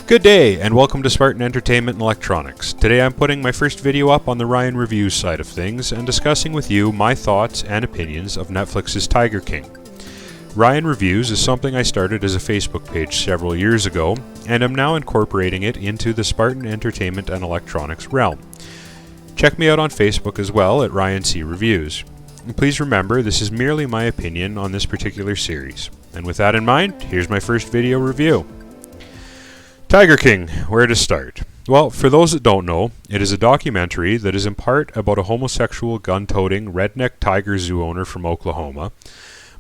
Good day, and welcome to Spartan Entertainment and Electronics. Today I'm putting my first video up on the Ryan Reviews side of things and discussing with you my thoughts and opinions of Netflix's Tiger King. Ryan Reviews is something I started as a Facebook page several years ago, and I'm now incorporating it into the Spartan Entertainment and Electronics realm. Check me out on Facebook as well at Ryan C. Reviews. And please remember, this is merely my opinion on this particular series. And with that in mind, here's my first video review. Tiger King, where to start? Well, for those that don't know, it is a documentary that is in part about a homosexual gun-toting redneck tiger zoo owner from Oklahoma,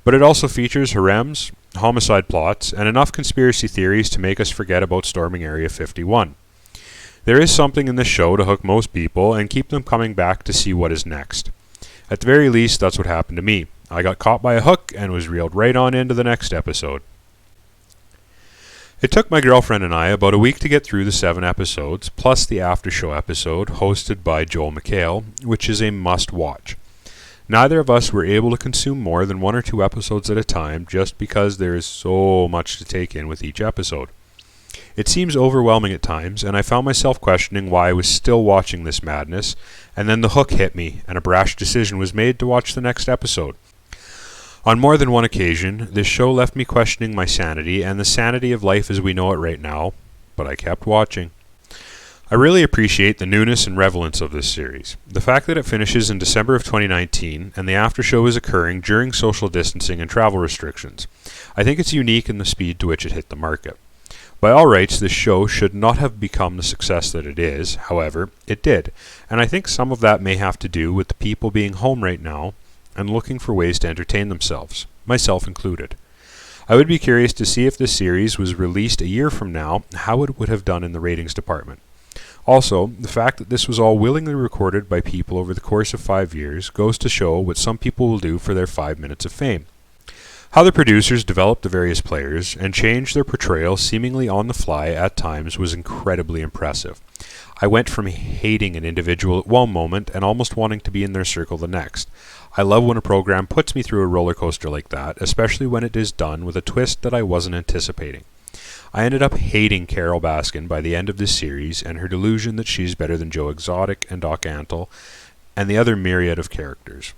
but it also features harems, homicide plots, and enough conspiracy theories to make us forget about storming Area 51. There is something in this show to hook most people and keep them coming back to see what is next. At the very least, that's what happened to me. I got caught by a hook and was reeled right on into the next episode. It took my girlfriend and I about a week to get through the 7 episodes, plus the after-show episode hosted by Joel McHale, which is a must-watch. Neither of us were able to consume more than 1 or 2 episodes at a time just because there is so much to take in with each episode. It seems overwhelming at times, and I found myself questioning why I was still watching this madness, and then the hook hit me, and a brash decision was made to watch the next episode. On more than one occasion, this show left me questioning my sanity and the sanity of life as we know it right now, but I kept watching. I really appreciate the newness and relevance of this series. The fact that it finishes in December of 2019 and the after show is occurring during social distancing and travel restrictions. I think it's unique in the speed to which it hit the market. By all rights, this show should not have become the success that it is, however, it did, and I think some of that may have to do with the people being home right now and looking for ways to entertain themselves, myself included. I would be curious to see if this series was released a year from now, how it would have done in the ratings department. Also, the fact that this was all willingly recorded by people over the course of 5 years goes to show what some people will do for their 5 minutes of fame. How the producers developed the various players and changed their portrayal seemingly on the fly at times was incredibly impressive. I went from hating an individual at one moment and almost wanting to be in their circle the next. I love when a program puts me through a roller coaster like that, especially when it is done with a twist that I wasn't anticipating. I ended up hating Carole Baskin by the end of this series and her delusion that she's better than Joe Exotic and Doc Antle and the other myriad of characters.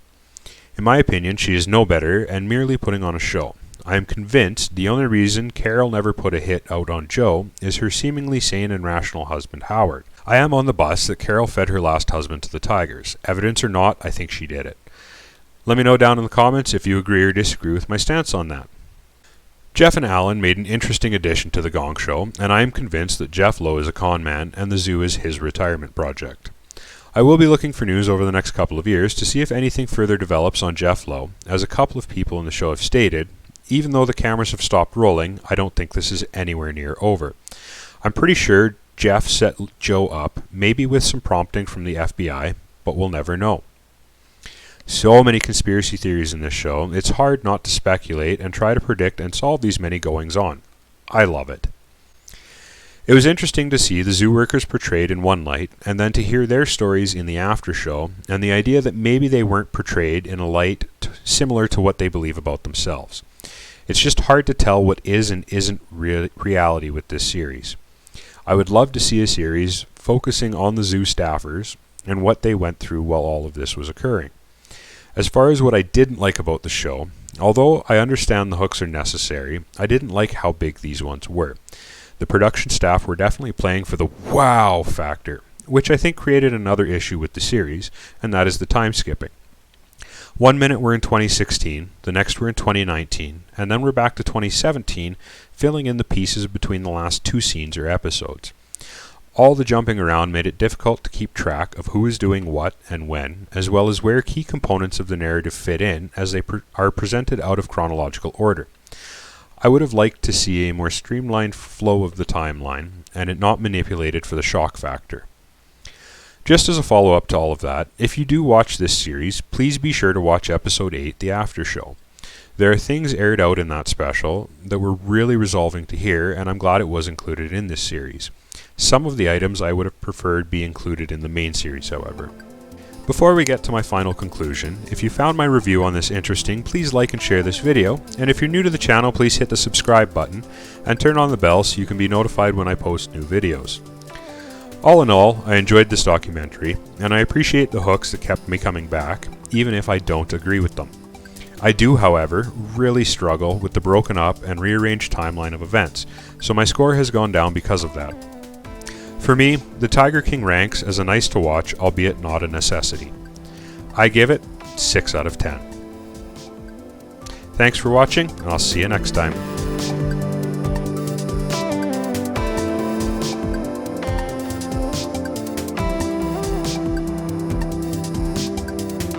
In my opinion, she is no better and merely putting on a show. I am convinced the only reason Carole never put a hit out on Joe is her seemingly sane and rational husband Howard. I am on the bus that Carole fed her last husband to the Tigers. Evidence or not, I think she did it. Let me know down in the comments if you agree or disagree with my stance on that. Jeff and Alan made an interesting addition to the Gong Show, and I am convinced that Jeff Lowe is a con man and the zoo is his retirement project. I will be looking for news over the next couple of years to see if anything further develops on Jeff Lowe, as a couple of people in the show have stated, even though the cameras have stopped rolling, I don't think this is anywhere near over. I'm pretty sure Jeff set Joe up, maybe with some prompting from the FBI, but we'll never know. So many conspiracy theories in this show, it's hard not to speculate and try to predict and solve these many goings-on. I love it. It was interesting to see the zoo workers portrayed in one light, and then to hear their stories in the after show, and the idea that maybe they weren't portrayed in a light similar to what they believe about themselves. It's just hard to tell what is and isn't reality with this series. I would love to see a series focusing on the zoo staffers and what they went through while all of this was occurring. As far as what I didn't like about the show, although I understand the hooks are necessary, I didn't like how big these ones were. The production staff were definitely playing for the wow factor, which I think created another issue with the series, and that is the time skipping. 1 minute we're in 2016, the next we're in 2019, and then we're back to 2017, filling in the pieces between the last 2 scenes or episodes. All the jumping around made it difficult to keep track of who is doing what and when, as well as where key components of the narrative fit in as they are presented out of chronological order. I would have liked to see a more streamlined flow of the timeline, and it not manipulated for the shock factor. Just as a follow-up to all of that, if you do watch this series, please be sure to watch episode 8, the after show. There are things aired out in that special that were really resolving to hear, and I'm glad it was included in this series. Some of the items I would have preferred be included in the main series, however. Before we get to my final conclusion, if you found my review on this interesting, please like and share this video, and if you're new to the channel, please hit the subscribe button and turn on the bell so you can be notified when I post new videos. All in all, I enjoyed this documentary, and I appreciate the hooks that kept me coming back, even if I don't agree with them. I do, however, really struggle with the broken up and rearranged timeline of events, so my score has gone down because of that. For me, The Tiger King ranks as a nice to watch, albeit not a necessity. I give it 6 out of 10. Thanks for watching, and I'll see you next time.